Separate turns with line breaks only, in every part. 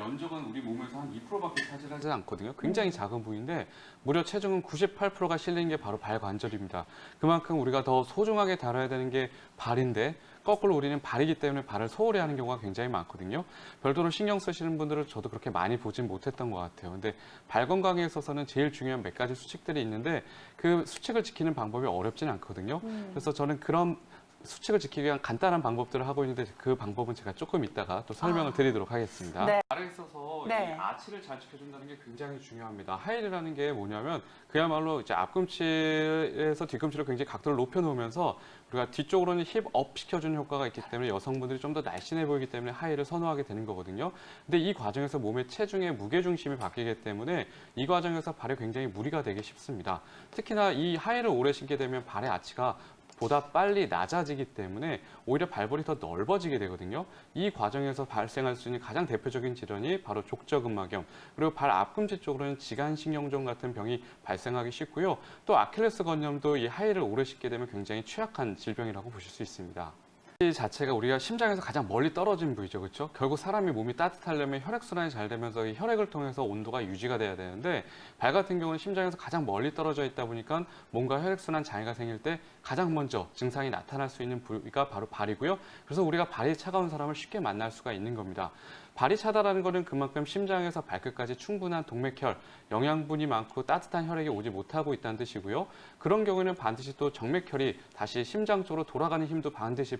면적은 우리 몸에서 한 2%밖에 차지하지 않거든요. 굉장히 작은 부위인데 무려 체중은 98%가 실리는 게 바로 발 관절입니다. 그만큼 우리가 더 소중하게 다뤄야 되는 게 발인데 거꾸로 우리는 발이기 때문에 발을 소홀히 하는 경우가 굉장히 많거든요. 별도로 신경 쓰시는 분들을 저도 그렇게 많이 보진 못했던 것 같아요. 근데 발 건강에 있어서는 제일 중요한 몇 가지 수칙들이 있는데 그 수칙을 지키는 방법이 어렵진 않거든요. 그래서 저는 그런 수칙을 지키기 위한 간단한 방법들을 하고 있는데 그 방법은 제가 조금 이따가 또 설명을 드리도록 하겠습니다.
네.
발에 있어서
네.
이 아치를 잘 지켜준다는 게 굉장히 중요합니다. 하이힐이라는 게 뭐냐면 그야말로 이제 앞꿈치에서 뒤꿈치를 굉장히 각도를 높여놓으면서 우리가 뒤쪽으로는 힙업 시켜주는 효과가 있기 때문에 여성분들이 좀 더 날씬해 보이기 때문에 하이힐을 선호하게 되는 거거든요. 근데 이 과정에서 몸의 체중의 무게중심이 바뀌기 때문에 이 과정에서 발에 굉장히 무리가 되기 쉽습니다. 특히나 이 하이힐을 오래 신게 되면 발의 아치가 보다 빨리 낮아지기 때문에 오히려 발볼이 더 넓어지게 되거든요. 이 과정에서 발생할 수 있는 가장 대표적인 질환이 바로 족저근막염, 그리고 발 앞꿈치 쪽으로는 지간신경종 같은 병이 발생하기 쉽고요. 또 아킬레스건염도 이 하이힐을 오래 신게 되면 굉장히 취약한 질병이라고 보실 수 있습니다. 이 자체가 우리가 심장에서 가장 멀리 떨어진 부위죠, 그렇죠? 결국 사람이 몸이 따뜻하려면 혈액순환이 잘 되면서 이 혈액을 통해서 온도가 유지가 돼야 되는데 발 같은 경우는 심장에서 가장 멀리 떨어져 있다 보니까 뭔가 혈액순환 장애가 생길 때 가장 먼저 증상이 나타날 수 있는 부위가 바로 발이고요. 그래서 우리가 발이 차가운 사람을 쉽게 만날 수가 있는 겁니다. 발이 차다라는 것은 그만큼 심장에서 발끝까지 충분한 동맥혈, 영양분이 많고 따뜻한 혈액이 오지 못하고 있다는 뜻이고요. 그런 경우에는 반드시 또 정맥혈이 다시 심장 쪽으로 돌아가는 힘도 반드시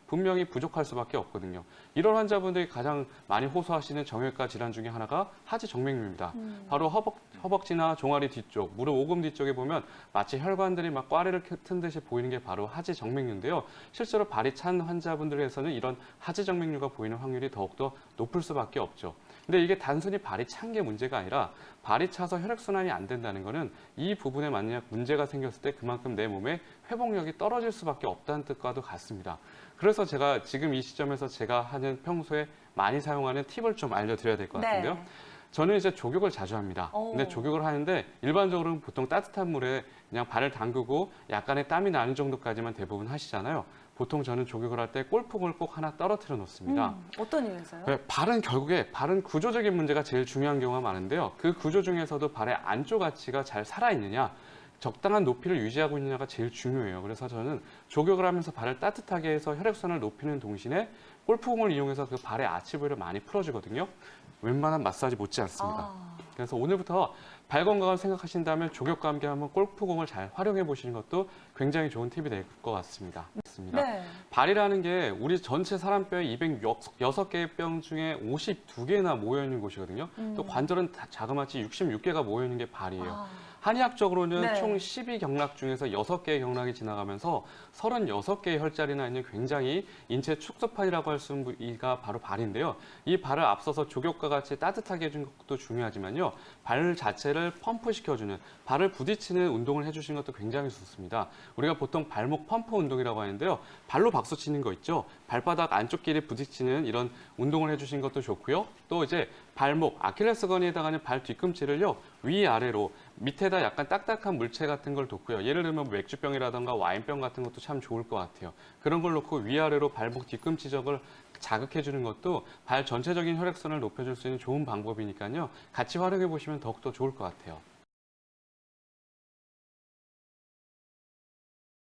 분명히 부족할 수밖에 없거든요. 이런 환자분들이 가장 많이 호소하시는 정형외과 질환 중에 하나가 하지정맥류입니다. 바로 허벅지나 종아리 뒤쪽, 무릎 오금 뒤쪽에 보면 마치 혈관들이 막 꽈리를 튼 듯이 보이는 게 바로 하지정맥류인데요. 실제로 발이 찬 환자분들에서는 이런 하지정맥류가 보이는 확률이 더욱더 높을 수밖에 없죠. 근데 이게 단순히 발이 찬 게 문제가 아니라 발이 차서 혈액순환이 안 된다는 거는 이 부분에 만약 문제가 생겼을 때 그만큼 내 몸의 회복력이 떨어질 수밖에 없다는 뜻과도 같습니다. 그래서 제가 지금 이 시점에서 제가 하는 평소에 많이 사용하는 팁을 좀 알려드려야 될 것 같은데요.
네.
저는 이제 조격을 자주 합니다. 근데 조격을 하는데 일반적으로는 보통 따뜻한 물에 그냥 발을 담그고 약간의 땀이 나는 정도까지만 대부분 하시잖아요. 보통 저는 조격을 할 때 골프공을 꼭 하나 떨어뜨려 놓습니다.
어떤 이유에서요?
네, 발은 결국에 발은 구조적인 문제가 제일 중요한 경우가 많은데요. 그 구조 중에서도 발의 안쪽 아치가 잘 살아있느냐, 적당한 높이를 유지하고 있느냐가 제일 중요해요. 그래서 저는 조격을 하면서 발을 따뜻하게 해서 혈액순환을 높이는 동시에 골프공을 이용해서 그 발의 아치 부위를 많이 풀어주거든요. 웬만한 마사지 못지 않습니다. 그래서 오늘부터 발 건강을 생각하신다면 조격과 함께 한번 골프공을 잘 활용해 보시는 것도 굉장히 좋은 팁이 될 것 같습니다.
네.
발이라는 게 우리 전체 사람뼈의 206개의 뼈 중에 52개나 모여있는 곳이거든요. 또 관절은 다 자그마치 66개가 모여있는 게 발이에요. 한의학적으로는
네.
총 12경락 중에서 6개의 경락이 지나가면서 36개의 혈자리나 있는 굉장히 인체 축소판이라고 할 수 있는 부위가 바로 발인데요. 이 발을 앞서서 조격과 같이 따뜻하게 해주는 것도 중요하지만요. 발 자체를 펌프시켜주는, 발을 부딪히는 운동을 해주시는 것도 굉장히 좋습니다. 우리가 보통 발목 펌프 운동이라고 하는데요. 발로 박수 치는 거 있죠. 발바닥 안쪽 길에 부딪히는 이런 운동을 해주시는 것도 좋고요. 또 이제 발목, 아킬레스건에 해당하는 발 뒤꿈치를요. 위아래로 밑에다 약간 딱딱한 물체 같은 걸 뒀고요. 예를 들면 맥주병이라든가 와인병 같은 것도 참 좋을 것 같아요. 그런 걸 놓고 위아래로 발목 뒤꿈치 쪽을 자극해 주는 것도 발 전체적인 혈액순환을 높여줄 수 있는 좋은 방법이니까요. 같이 활용해 보시면 더욱더 좋을 것 같아요.